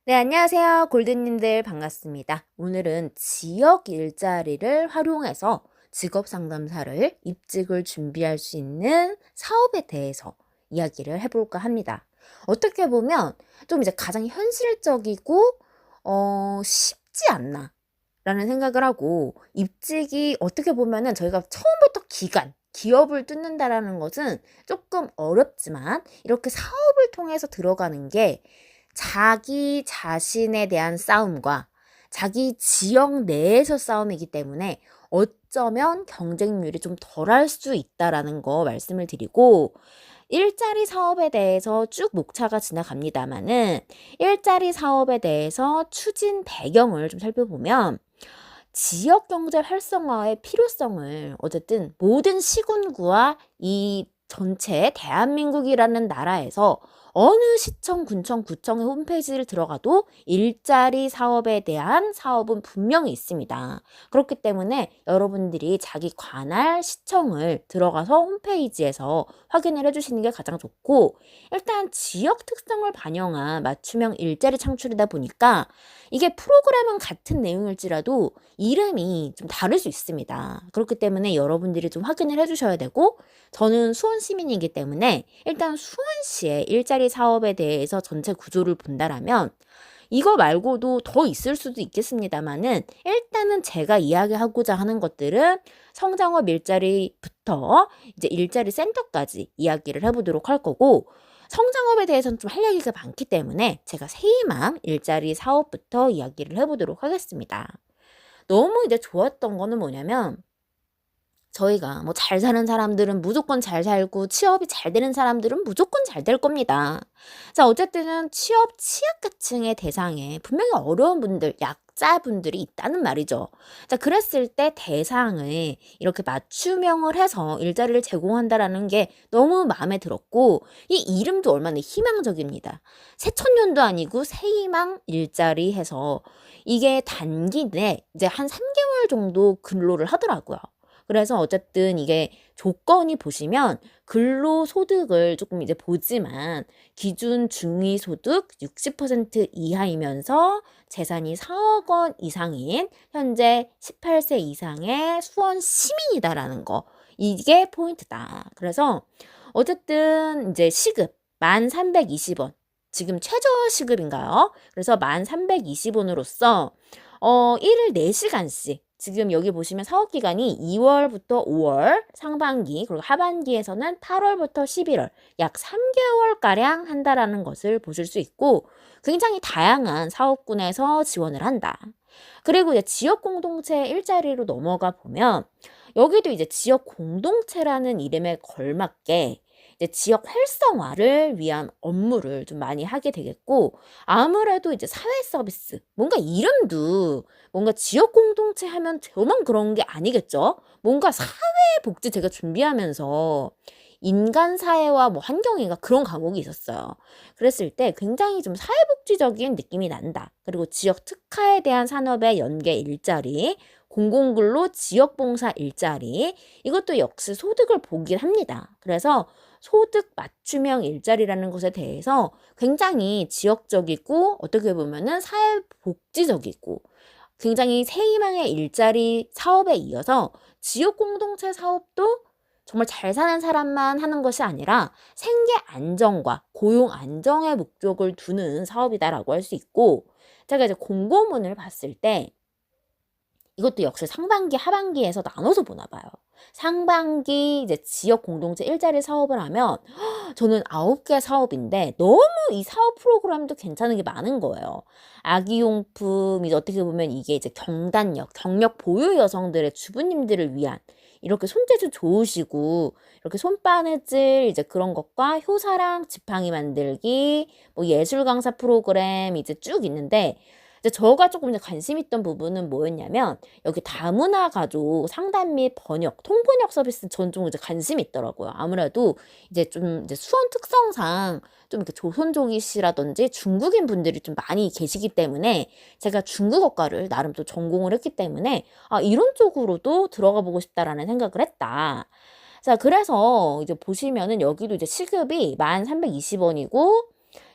네, 안녕하세요. 골든님들 반갑습니다. 오늘은 지역 일자리를 활용해서 직업 상담사를 입직을 준비할 수 있는 사업에 대해서 이야기를 해볼까 합니다. 어떻게 보면 좀 이제 가장 현실적이고, 쉽지 않나 라는 생각을 하고, 입직이 어떻게 보면은 저희가 처음부터 기업을 뚫는다라는 것은 조금 어렵지만 이렇게 사업을 통해서 들어가는 게 자기 자신에 대한 싸움과 자기 지역 내에서 싸움이기 때문에 어쩌면 경쟁률이 좀 덜할 수 있다라는 거 말씀을 드리고, 일자리 사업에 대해서 쭉 목차가 지나갑니다마는 일자리 사업에 대해서 추진 배경을 좀 살펴보면 지역 경제 활성화의 필요성을 어쨌든 모든 시군구와 이 전체 대한민국이라는 나라에서 어느 시청, 군청, 구청의 홈페이지를 들어가도 일자리 사업에 대한 사업은 분명히 있습니다. 그렇기 때문에 여러분들이 자기 관할 시청을 들어가서 홈페이지에서 확인을 해주시는 게 가장 좋고, 일단 지역 특성을 반영한 맞춤형 일자리 창출이다 보니까 이게 프로그램은 같은 내용일지라도 이름이 좀 다를 수 있습니다. 그렇기 때문에 여러분들이 좀 확인을 해주셔야 되고, 저는 수원 시민이기 때문에 일단 수원시의 일자리 사업에 대해서 전체 구조를 본다라면 이거 말고도 더 있을 수도 있겠습니다만은 일단은 제가 이야기하고자 하는 것들은 성장업 일자리부터 이제 일자리 센터까지 이야기를 해보도록 할 거고, 성장업에 대해서는 좀 할 얘기가 많기 때문에 제가 세희망 일자리 사업부터 이야기를 해보도록 하겠습니다. 너무 이제 좋았던 거는 뭐냐면, 저희가 뭐 잘 사는 사람들은 무조건 잘 살고 취업이 잘 되는 사람들은 무조건 잘 될 겁니다. 자, 어쨌든 취업 취약계층의 대상에 분명히 어려운 분들, 약자분들이 있다는 말이죠. 자, 그랬을 때 대상을 이렇게 맞춤형을 해서 일자리를 제공한다라는 게 너무 마음에 들었고, 이 이름도 얼마나 희망적입니다. 새천년도 아니고 새희망 일자리 해서 이게 단기 내 이제 한 3개월 정도 근로를 하더라고요. 그래서 어쨌든 이게 조건이 보시면 근로소득을 조금 이제 보지만 기준 중위소득 60% 이하이면서 재산이 4억 원 이상인 현재 18세 이상의 수원 시민이다라는 거. 이게 포인트다. 그래서 어쨌든 이제 시급 1,320원. 지금 최저 시급인가요? 그래서 1,320원으로서 일을 4시간씩 지금 여기 보시면 사업 기간이 2월부터 5월 상반기, 그리고 하반기에서는 8월부터 11월 약 3개월가량 한다라는 것을 보실 수 있고, 굉장히 다양한 사업군에서 지원을 한다. 그리고 이제 지역 공동체 일자리로 넘어가 보면 여기도 이제 지역 공동체라는 이름에 걸맞게 이제 지역 활성화를 위한 업무를 좀 많이 하게 되겠고, 아무래도 이제 사회 서비스, 뭔가 이름도 뭔가 지역 공동체 하면 저만 그런 게 아니겠죠? 뭔가 사회복지 제가 준비하면서 인간 사회와 뭐 환경인가 그런 과목이 있었어요. 그랬을 때 굉장히 좀 사회복지적인 느낌이 난다. 그리고 지역 특화에 대한 산업의 연계 일자리, 공공근로 지역봉사 일자리, 이것도 역시 소득을 보긴 합니다. 그래서 소득 맞춤형 일자리라는 것에 대해서 굉장히 지역적이고 어떻게 보면은 사회복지적이고 굉장히 새희망의 일자리 사업에 이어서 지역 공동체 사업도 정말 잘 사는 사람만 하는 것이 아니라 생계 안정과 고용 안정의 목적을 두는 사업이다라고 할 수 있고, 제가 이제 공고문을 봤을 때 이것도 역시 상반기, 하반기에서 나눠서 보나 봐요. 상반기 이제 지역 공동체 일자리 사업을 하면 저는 9개 사업인데 너무 이 사업 프로그램도 괜찮은 게 많은 거예요. 아기용품, 이제 어떻게 보면 이게 이제 경력 보유 여성들의 주부님들을 위한 이렇게 손재주 좋으시고 이렇게 손바느질 이제 그런 것과 효사랑 지팡이 만들기, 뭐 예술 강사 프로그램 이제 쭉 있는데, 이제 저가 조금 이제 관심 있던 부분은 뭐였냐면 여기 다문화 가족 상담 및 번역, 통번역 서비스 전 좀 이제 관심이 있더라고요. 아무래도 이제 좀 이제 수원 특성상 좀 이렇게 조선족이시라든지 중국인 분들이 좀 많이 계시기 때문에 제가 중국어과를 나름 또 전공을 했기 때문에 이런 쪽으로도 들어가 보고 싶다라는 생각을 했다. 자, 그래서 이제 보시면은 여기도 이제 시급이 1,320원이고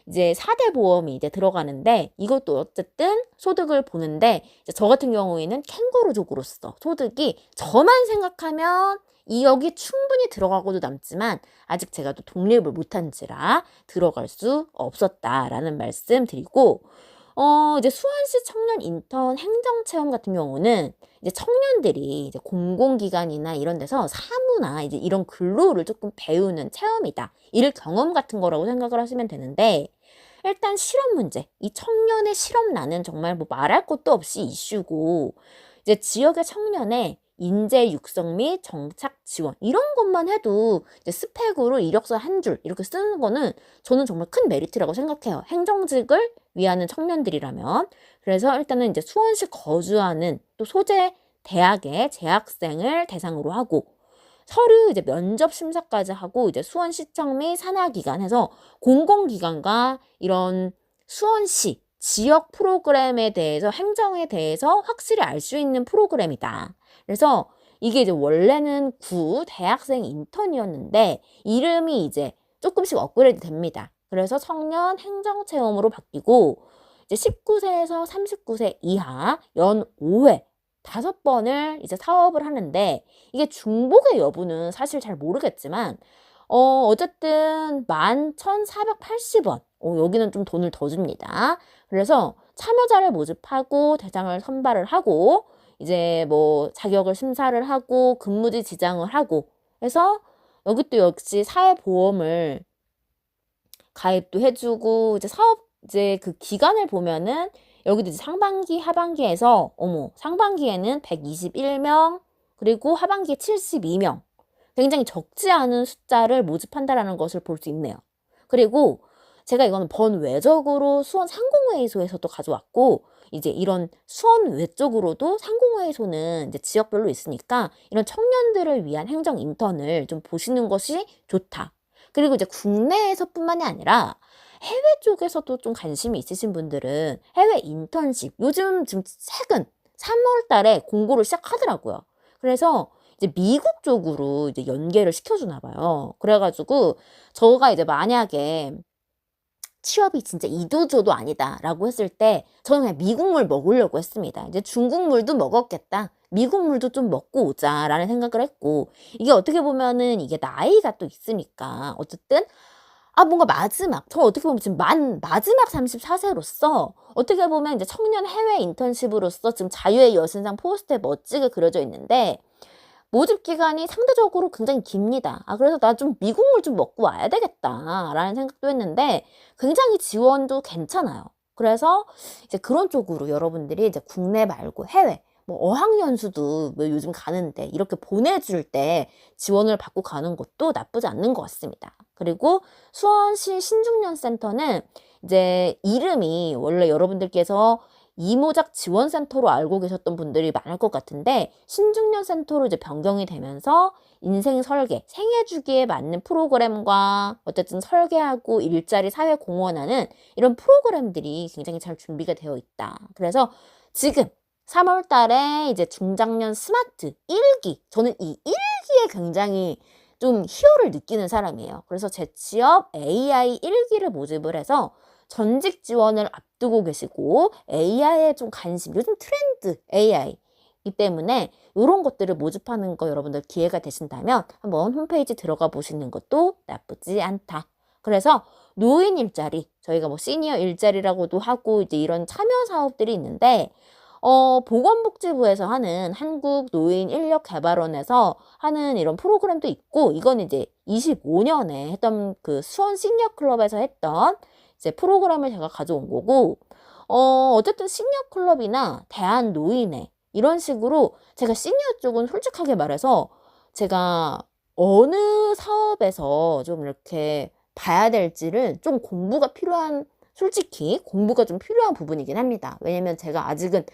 이제 4대 보험이 이제 들어가는데 이것도 어쨌든 소득을 보는데 이제 저 같은 경우에는 캥거루족으로서 소득이 저만 생각하면 2억이 충분히 들어가고도 남지만 아직 제가 또 독립을 못한지라 들어갈 수 없었다라는 말씀 드리고 이제 수원시 청년 인턴 행정체험 같은 경우는 이제 청년들이 이제 공공기관이나 이런 데서 사무나 이제 이런 근로를 조금 배우는 체험이다. 일 경험 같은 거라고 생각을 하시면 되는데 일단 실업 문제, 이 청년의 실업난은 정말 뭐 말할 것도 없이 이슈고 이제 지역의 청년의 인재 육성 및 정착 지원 이런 것만 해도 이제 스펙으로 이력서 한 줄 이렇게 쓰는 거는 저는 정말 큰 메리트라고 생각해요. 행정직을 위하는 청년들이라면. 그래서 일단은 이제 수원시 거주하는 또 소재 대학의 재학생을 대상으로 하고 서류 이제 면접 심사까지 하고 이제 수원시청 및 산하기관 해서 공공기관과 이런 수원시 지역 프로그램에 대해서 행정에 대해서 확실히 알 수 있는 프로그램이다. 그래서 이게 이제 원래는 구 대학생 인턴이었는데 이름이 이제 조금씩 업그레이드 됩니다. 그래서 청년 행정체험으로 바뀌고 이제 19세에서 39세 이하 연 5회 5번을 이제 사업을 하는데 이게 중복의 여부는 사실 잘 모르겠지만 어쨌든 11,480원 여기는 좀 돈을 더 줍니다. 그래서 참여자를 모집하고 대상을 선발을 하고 이제 뭐 자격을 심사를 하고 근무지 지정을 하고 해서 여기 또 역시 사회보험을 가입도 해주고 이제 사업 이제 그 기간을 보면은 여기도 이제 상반기 하반기에서 상반기에는 121명 그리고 하반기에 72명 굉장히 적지 않은 숫자를 모집한다라는 것을 볼 수 있네요. 그리고 제가 이거는 번외적으로 수원 상공회의소에서도 가져왔고 이제 이런 수원 외적으로도 상공회의소는 이제 지역별로 있으니까 이런 청년들을 위한 행정 인턴을 좀 보시는 것이 좋다. 그리고 이제 국내에서뿐만이 아니라 해외 쪽에서도 좀 관심이 있으신 분들은 해외 인턴십 요즘 지금 최근 3월 달에 공고를 시작하더라고요. 그래서 이제 미국 쪽으로 이제 연계를 시켜주나 봐요. 그래가지고 저가 이제 만약에 취업이 진짜 이도저도 아니다라고 했을 때 저는 그냥 미국물 먹으려고 했습니다. 이제 중국물도 먹었겠다. 미국물도 좀 먹고 오자라는 생각을 했고 이게 어떻게 보면은 이게 나이가 또 있으니까 어쨌든 뭔가 저 어떻게 보면 지금 마지막 34세로서 어떻게 보면 이제 청년 해외 인턴십으로서 지금 자유의 여신상 포스터에 멋지게 그려져 있는데 모집 기간이 상대적으로 굉장히 깁니다. 그래서 나 좀 미국물 좀 먹고 와야 되겠다라는 생각도 했는데 굉장히 지원도 괜찮아요. 그래서 이제 그런 쪽으로 여러분들이 이제 국내 말고 해외 뭐 어학연수도 뭐 요즘 가는데 이렇게 보내줄 때 지원을 받고 가는 것도 나쁘지 않는 것 같습니다. 그리고 수원시 신중년센터는 이제 이름이 원래 여러분들께서 이모작 지원센터로 알고 계셨던 분들이 많을 것 같은데 신중년센터로 이제 변경이 되면서 인생 설계, 생애 주기에 맞는 프로그램과 어쨌든 설계하고 일자리 사회 공헌하는 이런 프로그램들이 굉장히 잘 준비가 되어 있다. 그래서 지금 3월 달에 이제 중장년 스마트 1기, 저는 이 1기에 굉장히 좀 희열을 느끼는 사람이에요. 그래서 재취업 AI 1기를 모집을 해서 전직 지원을 앞두고 계시고 AI에 좀 관심, 요즘 트렌드 AI이기 때문에 이런 것들을 모집하는 거 여러분들 기회가 되신다면 한번 홈페이지 들어가 보시는 것도 나쁘지 않다. 그래서 노인 일자리, 저희가 뭐 시니어 일자리라고도 하고 이제 이런 참여 사업들이 있는데 보건복지부에서 하는 한국노인인력개발원에서 하는 이런 프로그램도 있고 이건 이제 25년에 했던 그 수원 시니어 클럽에서 했던 이제 프로그램을 제가 가져온 거고 어쨌든 시니어 클럽이나 대한노인회 이런 식으로 제가 시니어 쪽은 솔직하게 말해서 제가 어느 사업에서 좀 이렇게 봐야 될지를 좀 솔직히 공부가 좀 필요한 부분이긴 합니다. 왜냐면 제가 아직은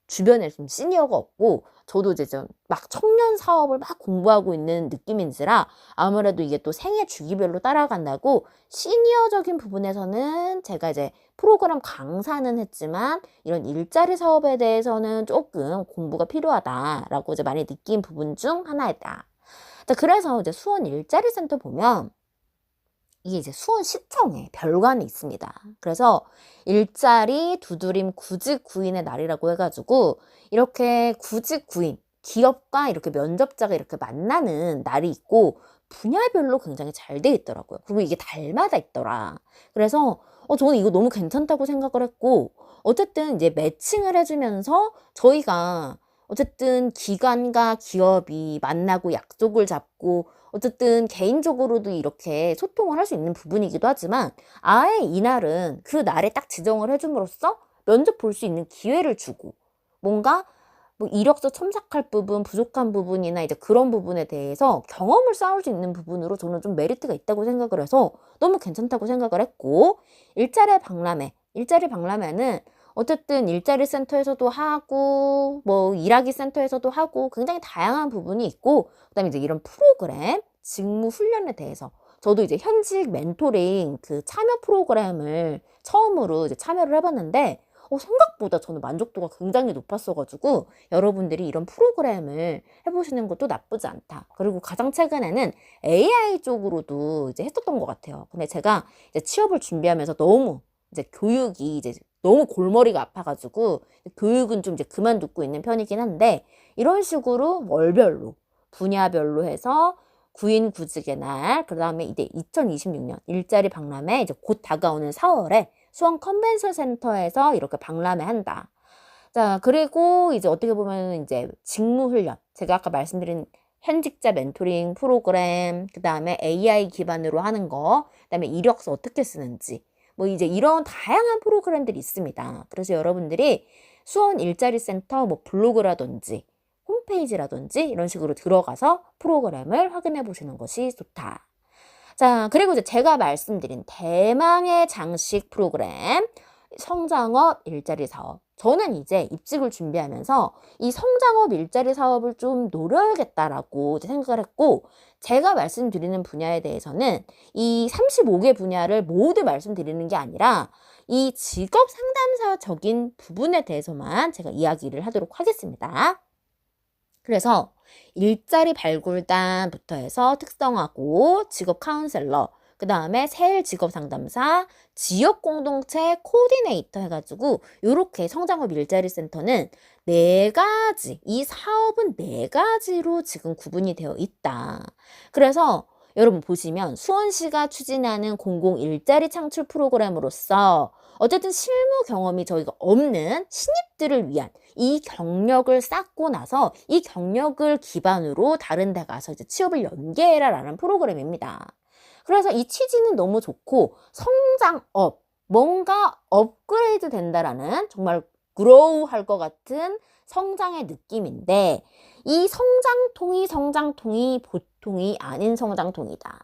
주변에 좀 시니어가 없고 저도 이제 좀 막 청년 사업을 막 공부하고 있는 느낌인지라 아무래도 이게 또 생애 주기별로 따라간다고 시니어적인 부분에서는 제가 이제 프로그램 강사는 했지만 이런 일자리 사업에 대해서는 조금 공부가 필요하다라고 이제 많이 느낀 부분 중 하나이다. 자, 그래서 이제 수원 일자리 센터 보면 이게 이제 수원시청에 별관이 있습니다. 그래서 일자리 두드림 구직 구인의 날이라고 해가지고 이렇게 구직 구인, 기업과 이렇게 면접자가 이렇게 만나는 날이 있고 분야별로 굉장히 잘 돼 있더라고요. 그리고 이게 달마다 있더라. 그래서 저는 이거 너무 괜찮다고 생각을 했고 어쨌든 이제 매칭을 해주면서 저희가 어쨌든 기관과 기업이 만나고 약속을 잡고 어쨌든 개인적으로도 이렇게 소통을 할 수 있는 부분이기도 하지만 아예 이날은 그 날에 딱 지정을 해줌으로써 면접 볼 수 있는 기회를 주고 뭔가 뭐 이력서 첨삭할 부분, 부족한 부분이나 이제 그런 부분에 대해서 경험을 쌓을 수 있는 부분으로 저는 좀 메리트가 있다고 생각을 해서 너무 괜찮다고 생각을 했고 일자리 박람회는 어쨌든 일자리 센터에서도 하고 뭐 일하기 센터에서도 하고 굉장히 다양한 부분이 있고 그다음에 이제 이런 프로그램 직무 훈련에 대해서 저도 이제 현직 멘토링 그 참여 프로그램을 처음으로 이제 참여를 해봤는데 생각보다 저는 만족도가 굉장히 높았어가지고 여러분들이 이런 프로그램을 해보시는 것도 나쁘지 않다. 그리고 가장 최근에는 AI 쪽으로도 이제 했었던 것 같아요. 근데 제가 이제 취업을 준비하면서 너무 이제 교육이 이제 너무 골머리가 아파가지고 교육은 좀 이제 그만두고 있는 편이긴 한데 이런 식으로 월별로 분야별로 해서 구인 구직의 날, 그 다음에 이제 2026년 일자리 박람회 이제 곧 다가오는 4월에 수원 컨벤션 센터에서 이렇게 박람회 한다. 자, 그리고 이제 어떻게 보면 이제 직무 훈련. 제가 아까 말씀드린 현직자 멘토링 프로그램, 그 다음에 AI 기반으로 하는 거, 그 다음에 이력서 어떻게 쓰는지. 뭐 이제 이런 다양한 프로그램들이 있습니다. 그래서 여러분들이 수원 일자리 센터 뭐 블로그라든지 홈페이지라든지 이런 식으로 들어가서 프로그램을 확인해 보시는 것이 좋다. 자, 그리고 이제 제가 말씀드린 대망의 장식 프로그램, 성장업 일자리 사업. 저는 이제 입직을 준비하면서 이 성장업 일자리 사업을 좀 노려야겠다라고 생각을 했고, 제가 말씀드리는 분야에 대해서는 이 35개 분야를 모두 말씀드리는 게 아니라 이 직업 상담사적인 부분에 대해서만 제가 이야기를 하도록 하겠습니다. 그래서 일자리 발굴단부터 해서 특성화고, 직업 카운셀러, 그 다음에 세일 직업 상담사, 지역 공동체 코디네이터 해가지고 요렇게 성장업 일자리 센터는 이 사업은 4가지로 지금 구분이 되어 있다. 그래서 여러분 보시면 수원시가 추진하는 공공 일자리 창출 프로그램으로서 어쨌든 실무 경험이 저희가 없는 신입들을 위한 이 경력을 쌓고 나서 이 경력을 기반으로 다른 데 가서 이제 취업을 연계해라라는 프로그램입니다. 그래서 이 취지는 너무 좋고 성장업, 뭔가 업그레이드 된다라는 정말 그로우할 것 같은 성장의 느낌인데 이 성장통이 보통이 아닌 성장통이다.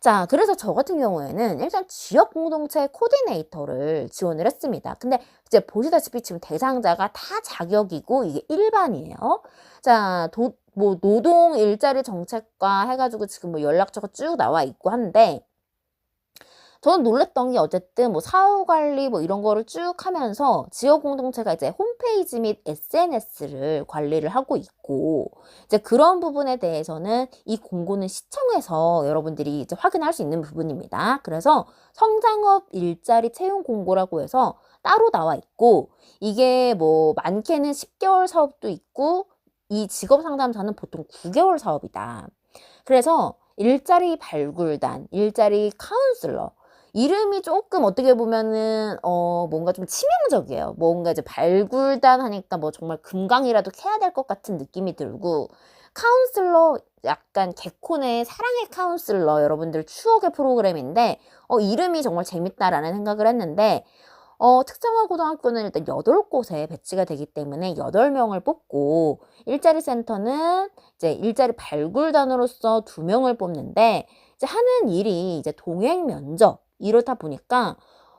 자, 그래서 저 같은 경우에는 일단 지역 공동체 코디네이터를 지원을 했습니다. 근데 이제 보시다시피 지금 대상자가 다 자격이고 이게 일반이에요. 자, 뭐 노동 일자리 정책과 해가지고 지금 뭐 연락처가 쭉 나와 있고 한데 저는 놀랬던 게 어쨌든 뭐 사후 관리 뭐 이런 거를 쭉 하면서 지역 공동체가 이제 홈페이지 및 SNS를 관리를 하고 있고 이제 그런 부분에 대해서는 이 공고는 시청에서 여러분들이 이제 확인할 수 있는 부분입니다. 그래서 성장업 일자리 채용 공고라고 해서 따로 나와 있고 이게 뭐 많게는 10개월 사업도 있고 이 직업 상담사는 보통 9개월 사업이다. 그래서 일자리 발굴단, 일자리 카운슬러 이름이 조금 어떻게 보면은 뭔가 좀 치명적이에요. 뭔가 이제 발굴단 하니까 뭐 정말 금강이라도 캐야 될 것 같은 느낌이 들고 카운슬러 약간 개콘의 사랑의 카운슬러 여러분들 추억의 프로그램인데 이름이 정말 재밌다라는 생각을 했는데 특성화 고등학교는 일단 8곳에 배치가 되기 때문에 8명을 뽑고 일자리 센터는 이제 일자리 발굴단으로서 2명을 뽑는데 이제 하는 일이 이제 동행 면접 이렇다 보니까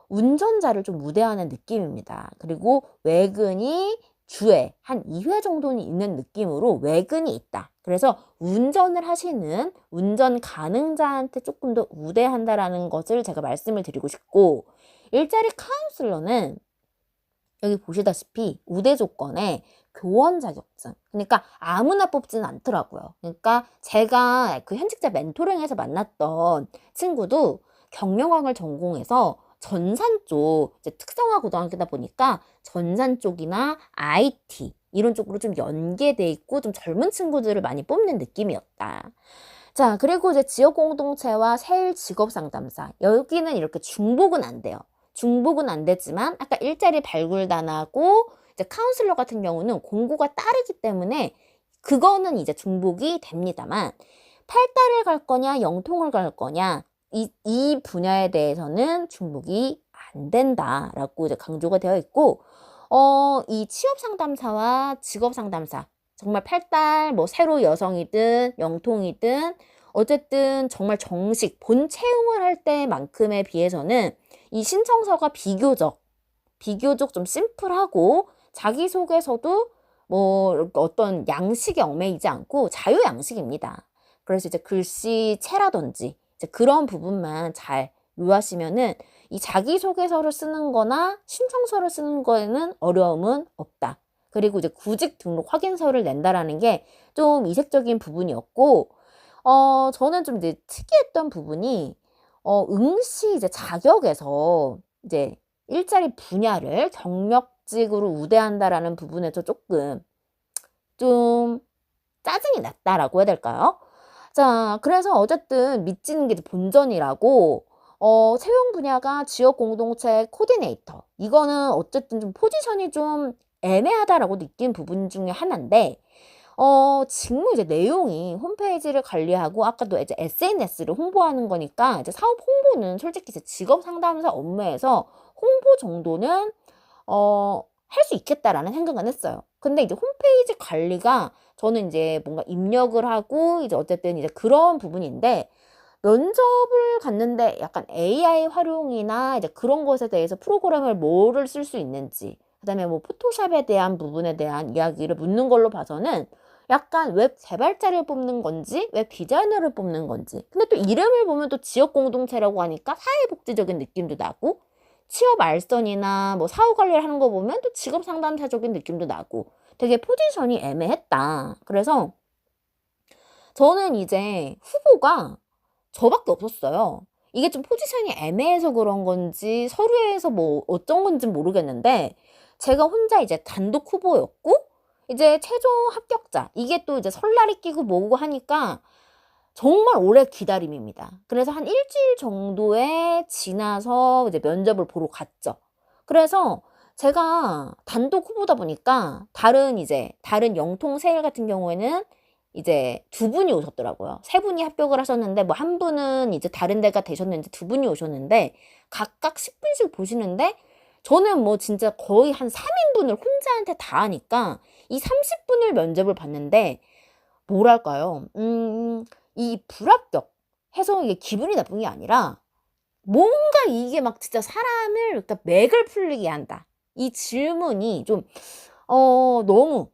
운전자를 좀 우대하는 느낌입니다. 그리고 외근이 주에 한 2회 정도는 있는 느낌으로 외근이 있다. 그래서 운전을 하시는 운전 가능자한테 조금 더 우대한다라는 것을 제가 말씀을 드리고 싶고 일자리 카운슬러는 여기 보시다시피 우대 조건에 교원 자격증. 그러니까 아무나 뽑지는 않더라고요. 그러니까 제가 그 현직자 멘토링에서 만났던 친구도 경영학을 전공해서 전산 쪽, 이제 특성화 고등학교다 보니까 전산 쪽이나 IT 이런 쪽으로 좀 연계돼 있고 좀 젊은 친구들을 많이 뽑는 느낌이었다. 자, 그리고 이제 지역 공동체와 세일 직업 상담사. 여기는 이렇게 중복은 안 돼요. 중복은 안 되지만 아까 일자리 발굴단하고 이제 카운슬러 같은 경우는 공고가 따르기 때문에 그거는 이제 중복이 됩니다만 팔달을 갈 거냐 영통을 갈 거냐 이 분야에 대해서는 중복이 안 된다라고 이제 강조가 되어 있고 이 취업 상담사와 직업 상담사 정말 팔달 뭐 새로 여성이든 영통이든 어쨌든 정말 정식 본 채용을 할 때만큼에 비해서는 이 신청서가 비교적 좀 심플하고 자기소개서도 뭐 어떤 양식에 얽매이지 않고 자유 양식입니다. 그래서 이제 글씨체라든지 이제 그런 부분만 잘 요하시면은 이 자기소개서를 쓰는 거나 신청서를 쓰는 거에는 어려움은 없다. 그리고 이제 구직 등록 확인서를 낸다라는 게 좀 이색적인 부분이었고, 저는 좀 이제 특이했던 부분이, 응시 이제 자격에서 이제 일자리 분야를 경력직으로 우대한다라는 부분에서 조금 좀 짜증이 났다라고 해야 될까요? 자, 그래서 어쨌든 밑지는 게 본전이라고, 채용 분야가 지역 공동체 코디네이터. 이거는 어쨌든 좀 포지션이 좀 애매하다라고 느낀 부분 중에 하나인데, 직무 이제 내용이 홈페이지를 관리하고 아까도 이제 SNS를 홍보하는 거니까 이제 사업 홍보는 솔직히 이제 직업 상담사 업무에서 홍보 정도는 할 수 있겠다라는 생각은 했어요. 근데 이제 홈페이지 관리가 저는 이제 뭔가 입력을 하고 이제 어쨌든 이제 그런 부분인데 면접을 갔는데 약간 AI 활용이나 이제 그런 것에 대해서 프로그램을 뭐를 쓸 수 있는지 그다음에 뭐 포토샵에 대한 부분에 대한 이야기를 묻는 걸로 봐서는 약간 웹 개발자를 뽑는 건지 웹 디자이너를 뽑는 건지 근데 또 이름을 보면 또 지역 공동체라고 하니까 사회복지적인 느낌도 나고 취업 알선이나 뭐 사후 관리를 하는 거 보면 또 직업 상담사적인 느낌도 나고 되게 포지션이 애매했다. 그래서 저는 이제 후보가 저밖에 없었어요. 이게 좀 포지션이 애매해서 그런 건지 서류에서 뭐 어쩐 건지 모르겠는데 제가 혼자 이제 단독 후보였고 이제 최종 합격자 이게 또 이제 설날이 끼고 뭐고 하니까 정말 오래 기다림입니다. 그래서 한 일주일 정도에 지나서 이제 면접을 보러 갔죠. 그래서 제가 단독 후보다 보니까 다른 영통 세일 같은 경우에는 이제 두 분이 오셨더라고요. 세 분이 합격을 하셨는데 뭐 한 분은 이제 다른 데가 되셨는지 두 분이 오셨는데 각각 10분씩 보시는데 저는 뭐 진짜 거의 한 3인분을 혼자한테 다 하니까 이 30분을 면접을 봤는데 뭐랄까요? 이 불합격 해서 이게 기분이 나쁜 게 아니라 뭔가 이게 막 진짜 사람을 그러니까 맥을 풀리게 한다. 이 질문이 좀 너무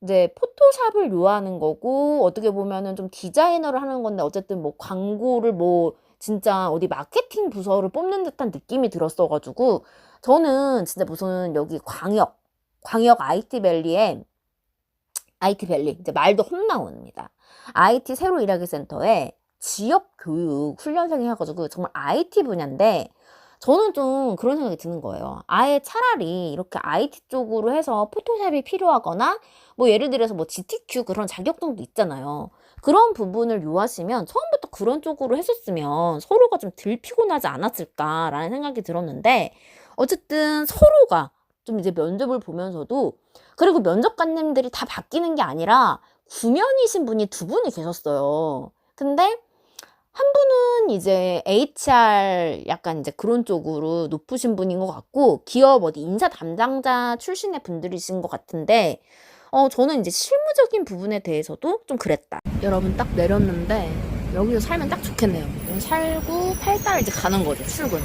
이제 포토샵을 요하는 거고 어떻게 보면은 좀 디자이너를 하는 건데 어쨌든 뭐 광고를 뭐 진짜 어디 마케팅 부서를 뽑는 듯한 느낌이 들었어가지고 저는 진짜 무슨 여기 광역 IT 밸리 이제 말도 홈나옵니다. IT 새로 일하기 센터에 지역 교육 훈련생 해가지고 정말 IT 분야인데 저는 좀 그런 생각이 드는 거예요. 아예 차라리 이렇게 IT 쪽으로 해서 포토샵이 필요하거나 뭐 예를 들어서 뭐 GTQ 그런 자격증도 있잖아요. 그런 부분을 요하시면 처음부터 그런 쪽으로 했었으면 서로가 좀 덜 피곤하지 않았을까라는 생각이 들었는데 어쨌든 서로가 좀 이제 면접을 보면서도 그리고 면접관님들이 다 바뀌는 게 아니라 구면이신 분이 두 분이 계셨어요. 근데 한 분은 이제 HR 약간 이제 그런 쪽으로 높으신 분인 것 같고 기업 어디 인사 담당자 출신의 분들이신 것 같은데 저는 이제 실무적인 부분에 대해서도 좀 그랬다. 여러분 딱 내렸는데 여기서 살면 딱 좋겠네요. 여기 살고 8달 이제 가는 거죠. 출근.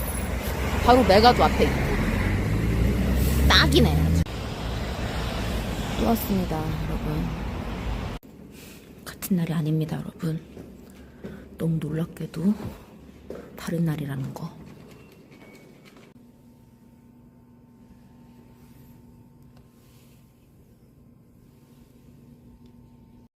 바로 메가도 앞에 있고. 딱이네. 또 왔습니다, 여러분. 같은 날이 아닙니다, 여러분. 너무 놀랍게도 다른 날이라는 거.